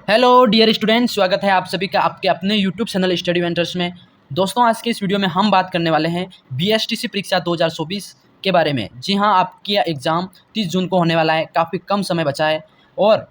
Hello dear student, स्वागत है आप सभी का आपके अपने यूट्यूब चैनल स्टडी वेंटर्स में। दोस्तों, आज के इस वीडियो में हम बात करने वाले हैं बीएसटीसी परीक्षा 2024 के बारे में। जी हां, आपकी एग्ज़ाम 30 जून को होने वाला है। काफ़ी कम समय बचा है और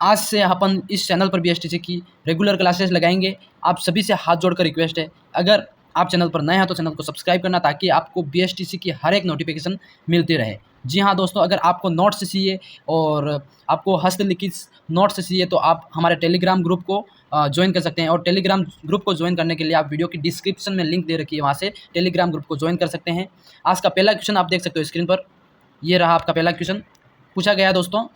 आज से अपन इस चैनल पर बीएसटीसी की रेगुलर क्लासेस लगाएंगे। आप सभी से हाथ जोड़कर रिक्वेस्ट है, अगर आप चैनल पर नए हैं तो चैनल को सब्सक्राइब करना, ताकि आपको बीएसटीसी की हर एक नोटिफिकेशन मिलती रहे। जी हाँ दोस्तों, अगर आपको नोट्स चाहिए और आपको हस्तलिखित नोट्स चाहिए तो आप हमारे टेलीग्राम ग्रुप को ज्वाइन कर सकते हैं। और टेलीग्राम ग्रुप को ज्वाइन करने के लिए आप वीडियो की डिस्क्रिप्शन में लिंक दे रखी है, वहाँ से टेलीग्राम ग्रुप को ज्वाइन कर सकते हैं। आज का पहला क्वेश्चन आप देख सकते हो स्क्रीन पर। ये रहा आपका पहला क्वेश्चन। पूछा गया दोस्तों,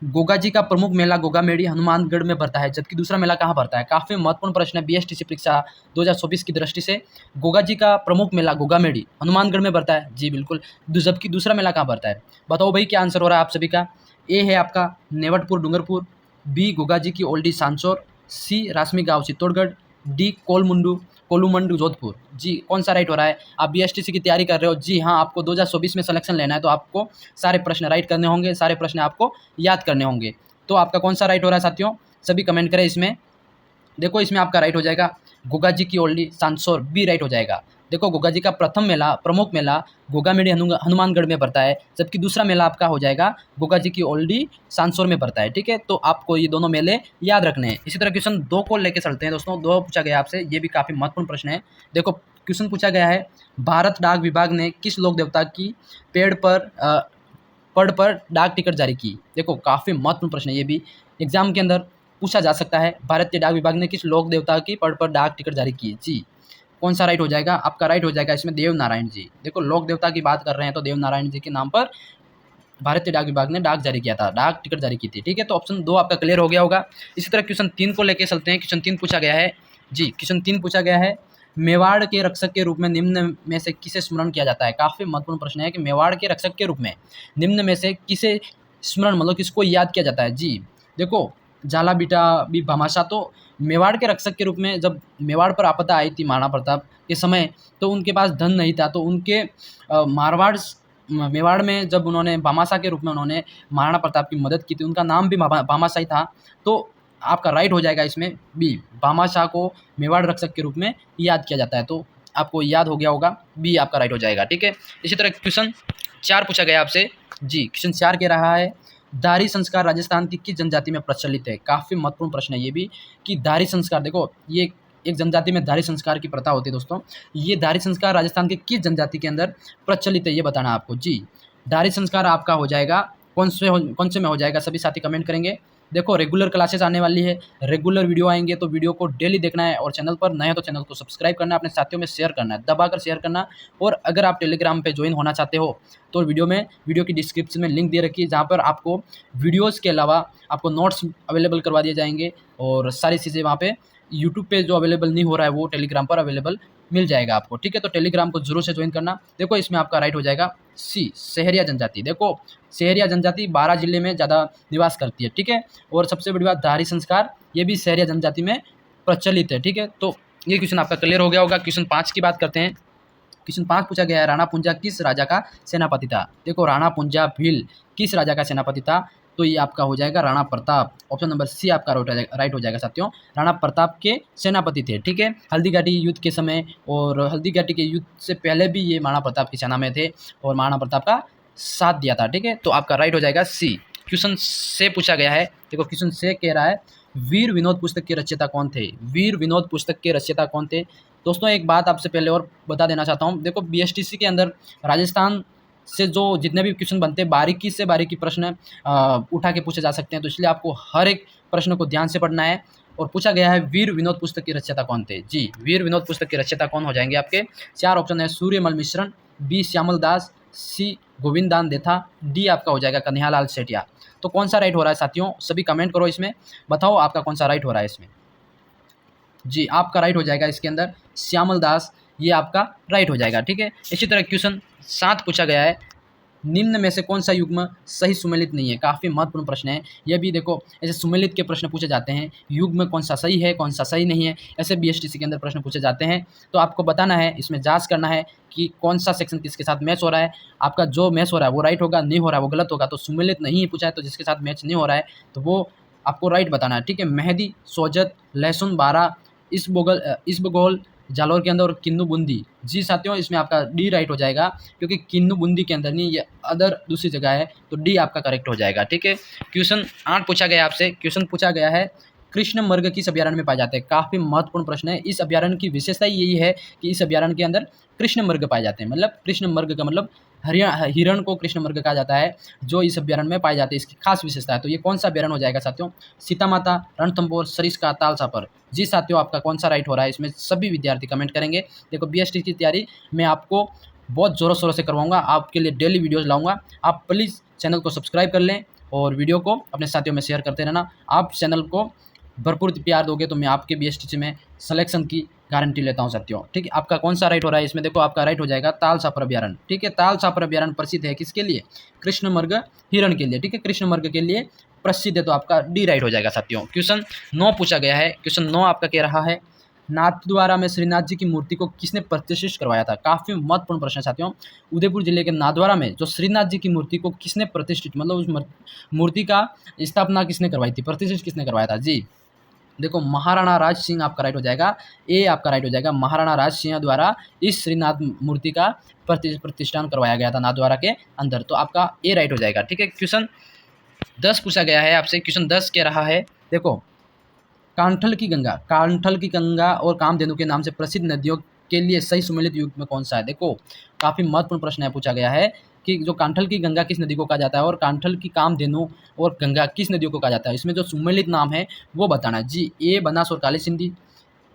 गोगा जी का प्रमुख मेला गोगा मेड़ी हनुमानगढ़ में भरता है, जबकि दूसरा मेला कहाँ भरता है। काफ़ी महत्वपूर्ण प्रश्न है बीएसटीसी परीक्षा 2024 की दृष्टि से। गोगा जी का प्रमुख मेला गोगा मेड़ी हनुमानगढ़ में भरता है, जी बिल्कुल। जबकि दूसरा मेला कहाँ भरता है, बताओ भाई क्या आंसर हो रहा है आप सभी का। ए है आपका नेवटपुर डूंगरपुर, बी गोगा जी की ओल्डी सांचौर, सी रासमी गाँव चित्तौड़गढ़, डी कोलूमंडू जोधपुर। जी कौन सा राइट हो रहा है। आप बीएसटीसी की तैयारी कर रहे हो, जी हाँ, आपको 2024 में सिलेक्शन लेना है तो आपको सारे प्रश्न राइट करने होंगे, सारे प्रश्न आपको याद करने होंगे। तो आपका कौन सा राइट हो रहा है साथियों, सभी कमेंट करें। इसमें देखो, इसमें आपका राइट हो जाएगा गोगा जी की ओल्डी सांसौर, बी राइट हो जाएगा। देखो, गोगा जी का प्रमुख मेला गोगा मेड़ी हनुमानगढ़ में भरता है, जबकि दूसरा मेला आपका हो जाएगा गोगा जी की ओल्डी सांसौर में भरता है। ठीक है, तो आपको ये दोनों मेले याद रखने हैं। इसी तरह क्वेश्चन 2 को लेकर चलते हैं दोस्तों। 2 पूछा गया आपसे, ये भी काफ़ी महत्वपूर्ण प्रश्न है। देखो, क्वेश्चन पूछा गया है, भारत डाक विभाग ने किस लोक देवता की पड़ पर डाक टिकट जारी की। देखो, काफ़ी महत्वपूर्ण प्रश्न है, ये भी एग्जाम के अंदर पूछा जा सकता है। भारतीय डाक विभाग ने किस लोक देवता की पड़ पर डाक टिकट जारी की। जी कौन सा राइट हो जाएगा, आपका राइट हो जाएगा इसमें देव नारायण जी। देखो, लोक देवता की बात कर रहे हैं तो देव नारायण जी के नाम पर भारतीय डाक विभाग ने डाक जारी किया था, डाक टिकट जारी की थी। ठीक है, तो ऑप्शन 2 आपका क्लियर हो गया होगा। इसी तरह क्वेश्चन 3 को लेकर चलते हैं। क्वेश्चन 3 पूछा गया है, जी क्वेश्चन 3 पूछा गया है, मेवाड़ के रक्षक के रूप में निम्न में से किसे स्मरण किया जाता है। काफ़ी महत्वपूर्ण प्रश्न है कि मेवाड़ के रक्षक के रूप में निम्न में से किसे स्मरण, मतलब किसको याद किया जाता है। जी देखो, झाला बीटा बी भामाशाह, तो मेवाड़ के रक्षक के रूप में जब मेवाड़ पर आपदा आई थी महाराणा प्रताप के समय, तो उनके पास धन नहीं था, तो उनके मेवाड़ में जब उन्होंने भामाशाह के रूप में उन्होंने महाराणा प्रताप की मदद की थी, उनका नाम भी भामाशाह ही था। तो आपका राइट हो जाएगा इसमें बी, भामाशाह को मेवाड़ रक्षक के रूप में याद किया जाता है। तो आपको याद हो गया होगा, बी आपका राइट हो जाएगा। ठीक है, इसी तरह क्वेश्चन 4 पूछा गया आपसे। जी क्वेश्चन 4 कह रहा है, दारी संस्कार राजस्थान की किस जनजाति में प्रचलित है। काफ़ी महत्वपूर्ण प्रश्न है ये भी कि दारी संस्कार, देखो ये एक जनजाति में दारी संस्कार की प्रथा होती है दोस्तों। ये दारी संस्कार राजस्थान के किस जनजाति के अंदर प्रचलित है, ये बताना आपको। जी दारी संस्कार आपका हो जाएगा कौन से में हो जाएगा, सभी साथी कमेंट करेंगे। देखो, रेगुलर क्लासेस आने वाली है, रेगुलर वीडियो आएंगे, तो वीडियो को डेली देखना है। और चैनल पर नए हो तो चैनल को सब्सक्राइब करना है, अपने साथियों में शेयर करना है, दबाकर शेयर करना। और अगर आप टेलीग्राम पे ज्वाइन होना चाहते हो तो वीडियो की डिस्क्रिप्शन में लिंक दे रखी है, जहाँ पर आपको वीडियोज़ के अलावा आपको नोट्स अवेलेबल करवा दिए जाएंगे। और सारी चीज़ें वहाँ पे यूट्यूब पे जो अवेलेबल नहीं हो रहा है वो टेलीग्राम पर अवेलेबल मिल जाएगा आपको। ठीक है, तो टेलीग्राम को जरूर से ज्वाइन करना। देखो, इसमें आपका राइट हो जाएगा सी, सहरिया जनजाति। देखो, सहरिया जनजाति 12 जिले में ज़्यादा निवास करती है। ठीक है, और सबसे बड़ी बात, दारी संस्कार ये भी सहरिया जनजाति में प्रचलित है। ठीक है, तो ये क्वेश्चन आपका क्लियर हो गया होगा। क्वेश्चन 5 की बात करते हैं। क्वेश्चन 5 पूछा गया है, राणा पुंजा किस राजा का सेनापति था। देखो, राणा पुंजा भील किस राजा का सेनापति था, तो ये आपका हो जाएगा Rana Pratap. Option number C आपका राइट हो जाएगा साथियों, राणा प्रताप के सेनापति थे। ठीक है, हल्दी घाटी युद्ध के समय और हल्दी घाटी के युद्ध से पहले भी ये महाराणा प्रताप की सेना में थे और महाराणा प्रताप का साथ दिया था। ठीक है, तो आपका राइट हो जाएगा सी। क्वेश्चन से पूछा गया है, देखो क्वेश्चन से कह रहा है, वीर विनोद पुस्तक के रचयिता कौन थे। वीर विनोद पुस्तक के रचयिता कौन थे। दोस्तों, एक बात आपसे पहले और बता देना चाहता हूँ। देखो, बीएसटीसी के अंदर राजस्थान से जो जितने भी क्वेश्चन बनते हैं, बारीकी से बारीकी प्रश्न उठा के पूछे जा सकते हैं, तो इसलिए आपको हर एक प्रश्न को ध्यान से पढ़ना है। और पूछा गया है, वीर विनोद पुस्तक के रचयिता कौन थे। जी वीर विनोद पुस्तक के रचयिता कौन हो जाएंगे आपके। 4 ऑप्शन है, सूर्यमल मिश्रण, बी श्यामल दास, सी गोविंदान देथा, डी आपका हो जाएगा कन्हैयालाल सेठिया। तो कौन सा राइट हो रहा है साथियों, सभी कमेंट करो, इसमें बताओ आपका कौन सा राइट हो रहा है इसमें। जी आपका राइट हो जाएगा इसके अंदर श्यामल दास, ये आपका राइट हो जाएगा। ठीक है, इसी तरह क्वेश्चन 7 पूछा गया है, निम्न में से कौन सा युग्म सही सुमेलित नहीं है। काफ़ी महत्वपूर्ण प्रश्न है यह भी। देखो, ऐसे सुमेलित के प्रश्न पूछे जाते हैं, युग्म कौन सा सही है कौन सा सही नहीं है, ऐसे बीएसटीसी के अंदर प्रश्न पूछे जाते हैं। तो आपको बताना है, इसमें जांच करना है कि कौन सा सेक्शन किसके साथ मैच हो रहा है। आपका जो मैच हो रहा है वो राइट होगा, नहीं हो रहा है वो गलत होगा। तो सुमेलित नहीं पूछा है तो जिसके साथ मैच नहीं हो रहा है तो वो आपको राइट बताना है, ठीक है। मेहदी, सोजत, लहसुन, बारा, इसबगोल जालौर के अंदर, और किन्नू बूंदी। जी साथियों, इसमें आपका डी राइट हो जाएगा, क्योंकि किन्नू बूंदी के अंदर नहीं, ये अदर दूसरी जगह है, तो डी आपका करेक्ट हो जाएगा, ठीक है। क्वेश्चन 8 पूछा गया आपसे। क्वेश्चन पूछा गया है कृष्ण मृग किस अभयारण्य में पाए जाते हैं। काफी महत्वपूर्ण प्रश्न है। इस अभयारण्य की विशेषता यही है कि इस अभयारण्य के अंदर कृष्ण मृग पाए जाते हैं। मतलब कृष्ण मृग का मतलब हिरण को कृष्ण मृग कहा जाता है, जो इस अभयारण्य में पाए जाते हैं। इसकी खास विशेषता है। तो ये कौन सा अभयारण्य हो जाएगा साथियों? सीता माता, रणथंभौर, सरिस्का, तालसापर। जी साथियों, आपका कौन सा राइट हो रहा है? इसमें सभी विद्यार्थी कमेंट करेंगे। देखो, बीएसटी की तैयारी मैं आपको बहुत ज़ोरों शोरों से करवाऊंगा, आपके लिए डेली वीडियोज़ लाऊंगा। आप प्लीज़ चैनल को सब्सक्राइब कर लें और वीडियो को अपने साथियों में शेयर करते रहना। आप चैनल को भरपूर प्यार दोगे तो मैं आपके बीएसटी में सिलेक्शन की गारंटी लेता हूं साथियों, ठीक है। आपका कौन सा राइट हो रहा है इसमें? देखो, आपका राइट हो जाएगा तालसापर अभयारण्य, ठीक है। तालसापर अभयारण्य प्रसिद्ध है किसके लिए? कृष्ण मृग हिरण के लिए, ठीक है। कृष्ण मृग के लिए प्रसिद्ध है, तो आपका डी राइट हो जाएगा साथियों। क्वेश्चन 9 पूछा गया है। क्वेश्चन 9 आपका कह रहा है नाथद्वारा में श्रीनाथ जी की मूर्ति को किसने प्रतिष्ठित करवाया था? काफी महत्वपूर्ण प्रश्न है साथियों। उदयपुर जिले के नाथद्वारा में जो श्रीनाथ जी की मूर्ति को किसने प्रतिष्ठित, मतलब उस मूर्ति का स्थापना किसने करवाई थी, प्रतिष्ठित किसने करवाया था? जी देखो, महाराणा राज सिंह आपका राइट हो जाएगा। ए आपका राइट हो जाएगा। महाराणा राज सिंह द्वारा इस श्रीनाथ मूर्ति का प्रतिष्ठान करवाया गया था नाथद्वारा के अंदर, तो आपका ए राइट हो जाएगा, ठीक है। क्वेश्चन 10 पूछा गया है आपसे। क्वेश्चन 10 कह रहा है, देखो, कांठल की गंगा और कामधेनु के नाम से प्रसिद्ध नदियों के लिए सही सुमेलित युग में कौन सा है? देखो, काफी महत्वपूर्ण प्रश्न है, पूछा गया है कि जो कांठल की गंगा किस नदी को कहा जाता है, और कांठल की कामधेनु और गंगा किस नदियों को कहा जाता है? इसमें जो सुमेलित नाम है वो बताना है। जी ए बनास और काली सिंधी,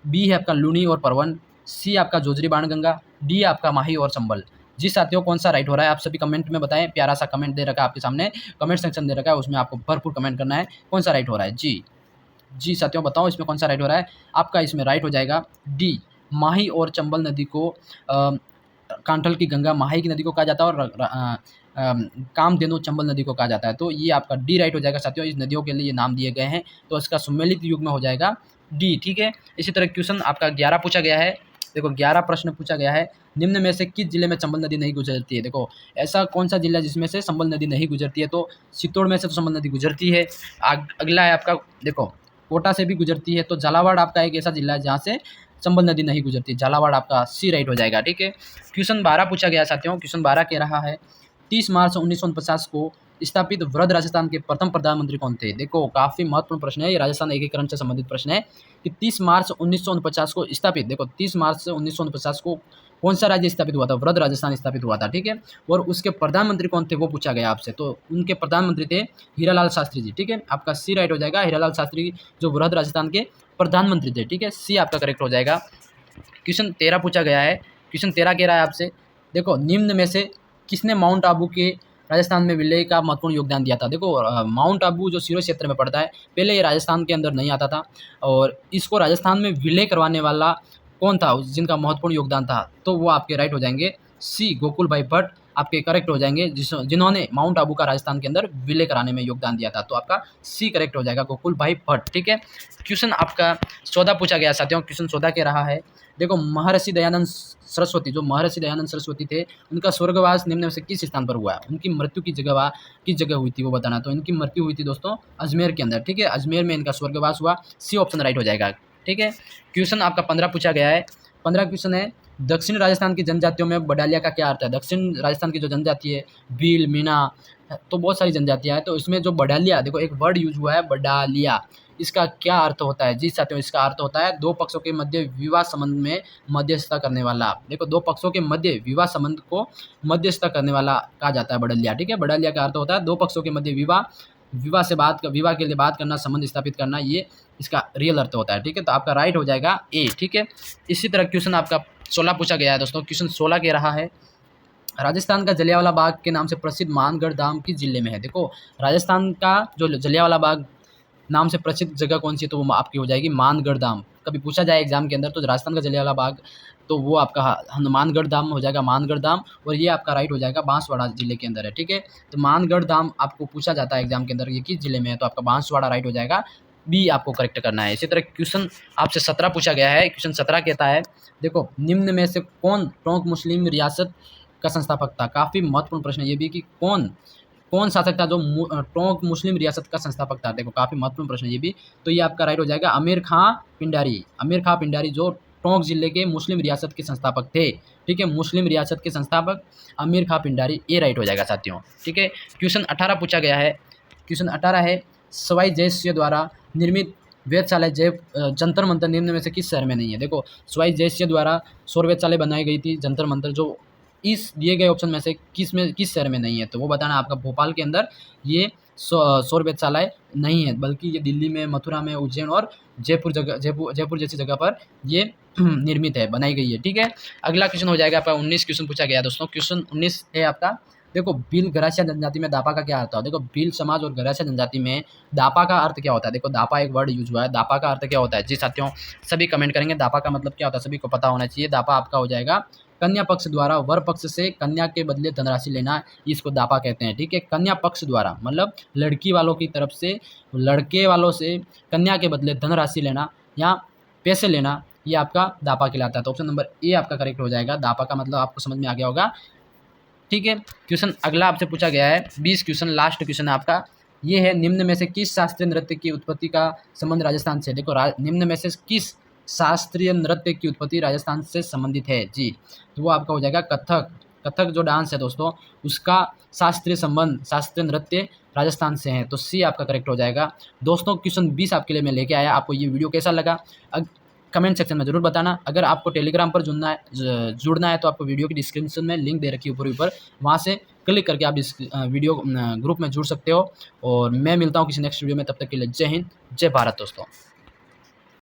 बी है आपका लूनी और परवन, सी आपका जोजरी बाणगंगा, डी आपका माही और चंबल। जी साथियों, कौन सा राइट हो रहा है? आप सभी कमेंट में बताएं। प्यारा सा कमेंट दे रखा है आपके सामने, कमेंट सेक्शन दे रखा है, उसमें आपको भरपूर कमेंट करना है कौन सा राइट हो रहा है। जी साथियों, बताओ इसमें कौन सा राइट हो रहा है? आपका इसमें राइट हो जाएगा डी, माही और चंबल नदी को कांठल की गंगा माही की नदी को कहा जाता है, और कामधेनु चंबल नदी को कहा जाता है। तो ये आपका डी राइट हो जाएगा साथियों। इस नदियों के लिए ये नाम दिए गए हैं, तो इसका सुमेलित युग में हो जाएगा डी, ठीक है। इसी तरह क्वेश्चन आपका 11 पूछा गया है। देखो, 11 प्रश्न पूछा गया है, निम्न में से किस जिले में चंबल नदी नहीं गुजरती है? देखो, ऐसा कौन सा जिला जिसमें से चंबल नदी नहीं गुजरती है? तो चित्तौड़ में से तो चंबल नदी गुजरती है। अगला है आपका, देखो, कोटा से भी गुजरती है। तो झालावाड़ आपका एक ऐसा जिला है जहाँ से चंबल नदी नहीं गुजरती। झालावाड़ आपका सी राइट हो जाएगा, ठीक है। क्वेश्चन 12 पूछा गया साथियों। क्वेश्चन 12 कह रहा है 30 मार्च 1949 को स्थापित वृद्ध राजस्थान के प्रथम प्रधानमंत्री कौन थे? देखो, काफी महत्वपूर्ण प्रश्न है, ये राजस्थान एकीकरण से संबंधित प्रश्न है कि 30 मार्च 1949 को स्थापित, देखो 30 मार्च 1949 को कौन सा राज्य स्थापित हुआ था? वृद्ध राजस्थान स्थापित हुआ था, ठीक है। और उसके प्रधानमंत्री कौन थे वो पूछा गया आपसे। तो उनके प्रधानमंत्री थे हीरालाल शास्त्री जी, ठीक है। आपका सी राइट हो जाएगा। हीरालाल शास्त्री जो वृद्ध राजस्थान के प्रधानमंत्री थे, ठीक है। सी आपका करेक्ट हो जाएगा। क्वेश्चन 13 पूछा गया है। क्वेश्चन 13 कह रहा है आपसे, देखो, निम्न में से किसने माउंट आबू के राजस्थान में विलय का महत्वपूर्ण योगदान दिया था? देखो, माउंट आबू जो सिरोही क्षेत्र में पड़ता है, पहले ये राजस्थान के अंदर नहीं आता था, और इसको राजस्थान में विलय करवाने वाला कौन था जिनका महत्वपूर्ण योगदान था? तो वो आपके राइट हो जाएंगे। सी गोकुल भाई भट्ट आपके करेक्ट हो जाएंगे, जिन्होंने माउंट आबू का राजस्थान के अंदर विलय कराने में योगदान दिया था। तो आपका सी करेक्ट हो जाएगा, गोकुल भाई भट्ट, ठीक है। क्वेश्चन आपका 14 पूछा गया साथियों। क्वेश्चन 14 कह रहा है, देखो, महर्षि दयानंद सरस्वती, जो महर्षि दयानंद सरस्वती थे, उनका स्वर्गवास निम्न में से किस स्थान पर हुआ है? उनकी मृत्यु की जगह किस जगह हुई थी वो बताना। तो इनकी मृत्यु हुई थी दोस्तों अजमेर के अंदर, ठीक है। अजमेर में इनका स्वर्गवास हुआ। सी ऑप्शन राइट हो जाएगा, ठीक है। क्वेश्चन आपका 15 पूछा गया है। 15 क्वेश्चन है, दक्षिण राजस्थान की जनजातियों में बडालिया का क्या अर्थ है? दक्षिण राजस्थान की जो जनजाति है, भील, मीणा, तो बहुत सारी जनजातियां हैं। तो इसमें जो बडालिया, देखो एक वर्ड यूज हुआ है बडालिया, इसका क्या अर्थ होता है? जी साथियों, इसका अर्थ होता है दो पक्षों के मध्य विवाह संबंध में मध्यस्थता करने वाला। देखो, दो पक्षों के मध्य विवाह संबंध को मध्यस्थता करने वाला कहा जाता है बडलिया, ठीक है। बडलिया का अर्थ होता है दो पक्षों के मध्य विवाह के लिए बात करना, संबंध स्थापित करना, ये इसका रियल अर्थ होता है, ठीक है। तो आपका राइट हो जाएगा ए, ठीक है। इसी तरह क्वेश्चन आपका 16 पूछा गया है दोस्तों। क्वेश्चन 16 कह रहा है, राजस्थान का जलियांवाला बाग के नाम से प्रसिद्ध मानगढ़ धाम किस जिले में है? देखो, राजस्थान का जो जलियांवाला बाग नाम से प्रसिद्ध जगह कौन सी है? तो वो आपकी हो जाएगी मानगढ़ धाम। कभी पूछा जाए एग्जाम के अंदर तो राजस्थान का जलियांवाला बाग, तो वो आपका हनुमानगढ़ धाम हो जाएगा, मानगढ़ धाम। और ये आपका राइट हो जाएगा, बांसवाड़ा जिले के अंदर है, ठीक है। तो मानगढ़ धाम आपको पूछा जाता है एग्जाम के अंदर, ये किस जिले में है? तो आपका बांसवाड़ा राइट हो जाएगा। बी आपको करेक्ट करना है। इसी तरह क्वेश्चन आपसे 17 पूछा गया है। क्वेश्चन 17 कहता है, देखो, निम्न में से कौन टोंक मुस्लिम रियासत का संस्थापक था? काफ़ी महत्वपूर्ण प्रश्न ये भी कि कौन कौन शासक था जो टोंक मुस्लिम रियासत का संस्थापक था? देखो काफ़ी महत्वपूर्ण प्रश्न है ये भी। तो ये आपका राइट हो जाएगा अमीर खां पिंडारी। अमीर खां पिंडारी जो टोंक जिले के मुस्लिम रियासत के संस्थापक थे। ठीक है, मुस्लिम रियासत के संस्थापक अमीर खां पिंडारी, ये राइट हो जाएगा साथियों। ठीक है, क्वेश्चन 18 पूछा गया है। क्वेश्चन 18 है सवाई जय सिंह द्वारा निर्मित वेधशाला जंतर मंतर निम्न में से किस शहर में नहीं है? देखो सवाई जय सिंह द्वारा सौर वेधशाला बनाई गई थी, जंतर मंतर, जो इस दिए गए ऑप्शन में से किस शहर में नहीं है? तो वो बताना आपका भोपाल के अंदर ये सौर वेधशालाएं नहीं है, बल्कि ये दिल्ली में, मथुरा में, उज्जैन और जयपुर जैसी जगह पर ये निर्मित है, बनाई गई है। ठीक है, अगला क्वेश्चन हो जाएगा आपका 19 क्वेश्चन पूछा गया दोस्तों। क्वेश्चन 19 है आपका, देखो भील गरासिया जनजाति में दापा का क्या अर्थ है? देखो भील समाज और गरासिया जनजाति में दापा का अर्थ क्या होता है? देखो दापा एक वर्ड यूज हुआ है, दापा का अर्थ क्या होता है? जी साथियों सभी कमेंट करेंगे दापा का मतलब क्या होता है, सभी को पता होना चाहिए। दापा आपका हो जाएगा कन्या पक्ष द्वारा वर पक्ष से कन्या के बदले धनराशि लेना, इसको दापा कहते हैं। ठीक है, कन्या पक्ष द्वारा मतलब लड़की वालों की तरफ से लड़के वालों से कन्या के बदले धनराशि लेना या पैसे लेना, ये आपका दापा कहलाता है। तो ऑप्शन नंबर ए आपका करेक्ट हो जाएगा। दापा का मतलब आपको समझ में आ गया होगा। ठीक है, क्वेश्चन अगला आपसे पूछा गया है 20 क्वेश्चन, लास्ट क्वेश्चन है आपका। ये है निम्न में से किस शास्त्रीय नृत्य की उत्पत्ति का संबंध राजस्थान से? देखो निम्न में से किस शास्त्रीय नृत्य की उत्पत्ति राजस्थान से संबंधित है? जी, तो वो आपका हो जाएगा कथक। कथक जो डांस है दोस्तों, उसका शास्त्रीय संबंध, शास्त्रीय नृत्य राजस्थान से है। तो सी आपका करेक्ट हो जाएगा। दोस्तों क्वेश्चन 20 आपके लिए मैं लेके आया। आपको ये वीडियो कैसा लगा कमेंट सेक्शन में जरूर बताना। अगर आपको टेलीग्राम पर जुड़ना है तो आपको वीडियो की डिस्क्रिप्शन में लिंक दे रखी है ऊपर, वहाँ से क्लिक करके आप इस वीडियो ग्रुप में जुड़ सकते हो। और मैं मिलता हूँ किसी नेक्स्ट वीडियो में, तब तक के लिए जय हिंद, जय भारत दोस्तों।